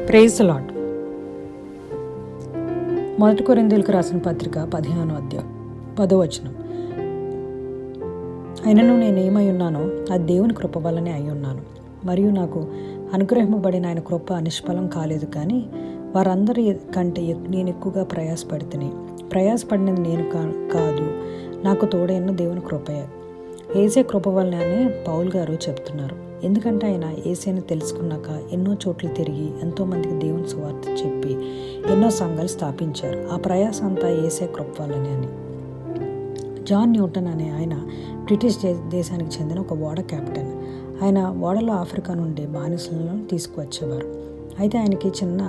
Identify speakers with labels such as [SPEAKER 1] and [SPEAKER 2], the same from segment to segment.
[SPEAKER 1] Praise the lord. 1 కొరింథీయులకు రాసిన పత్రిక 15వ అధ్యాయం 10వ వచనం. అయినను నేనేమై ఉన్నానో అది దేవుని కృప వల్లనే అయి ఉన్నాను, మరియు నాకు అనుగ్రహింపబడిన ఆయన కృప నిష్ఫలం కాలేదు. కానీ వారందరి కంటే నేను ఎక్కువగా ప్రయాసపడినది నేను కాదు, నాకు తోడైన దేవుని కృపయే. ఏసే కృప వల్లనే అని పౌల్ గారు చెప్తున్నారు. ఎందుకంటే ఆయన ఏసైని తెలుసుకున్నాక ఎన్నో చోట్ల తిరిగి ఎంతోమందికి దేవుని సువార్త చెప్పి ఎన్నో సంఘాలు స్థాపించారు. ఆ ప్రయాస అంతా ఏసే కృప వల్లనే అని. జాన్ న్యూటన్ అనే ఆయన బ్రిటిష్ దేశానికి చెందిన ఒక ఓడ కెప్టెన్. ఆయన ఓడలో ఆఫ్రికా నుండి బానిసలను తీసుకువచ్చేవారు. అయితే ఆయనకి చిన్న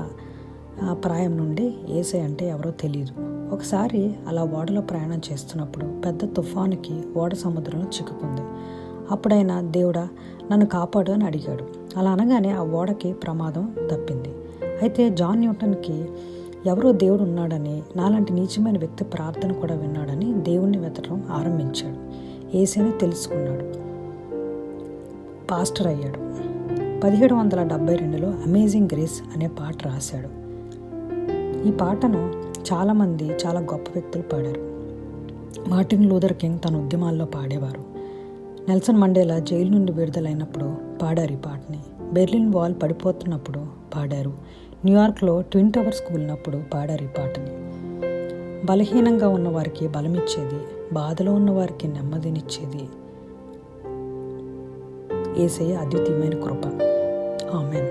[SPEAKER 1] ప్రాయం నుండి ఏసై అంటే ఎవరో తెలియదు. ఒకసారి అలా ఓడలో ప్రయాణం చేస్తున్నప్పుడు పెద్ద తుఫానుకి ఓడ సముద్రంలో చిక్కుకుంది. అప్పుడైనా దేవుడా నన్ను కాపాడు అని అడిగాడు. అలా అనగానే ఆ ఓడకి ప్రమాదం తప్పింది. అయితే జాన్ న్యూటన్కి ఎవరో దేవుడు ఉన్నాడని, నాలాంటి నీచమైన వ్యక్తి ప్రార్థన కూడా విన్నాడని దేవుణ్ణి వెతకడం ఆరంభించాడు. యేసుని తెలుసుకున్నాడు, పాస్టర్ అయ్యాడు. 1772లో అమేజింగ్ గ్రేస్ అనే పాట రాశాడు. ఈ పాటను చాలామంది చాలా గొప్ప వ్యక్తులు పాడారు. మార్టిన్ లూథర్ కింగ్ తన ఉద్యమాల్లో పాడేవారు. నెల్సన్ మండేలా జైలు నుండి విడుదలైనప్పుడు పాడారు ఈ పాటని. బెర్లిన్ వాల్ పడిపోతున్నప్పుడు పాడారు. న్యూయార్క్లో ట్విన్ టవర్స్ కూలినప్పుడు పాడారు ఈ పాటని. బలహీనంగా ఉన్నవారికి బలమిచ్చేది, బాధలో ఉన్నవారికి నెమ్మదినిచ్చేది యేసయ్య అద్వితీయమైన కృప. ఆమేన్.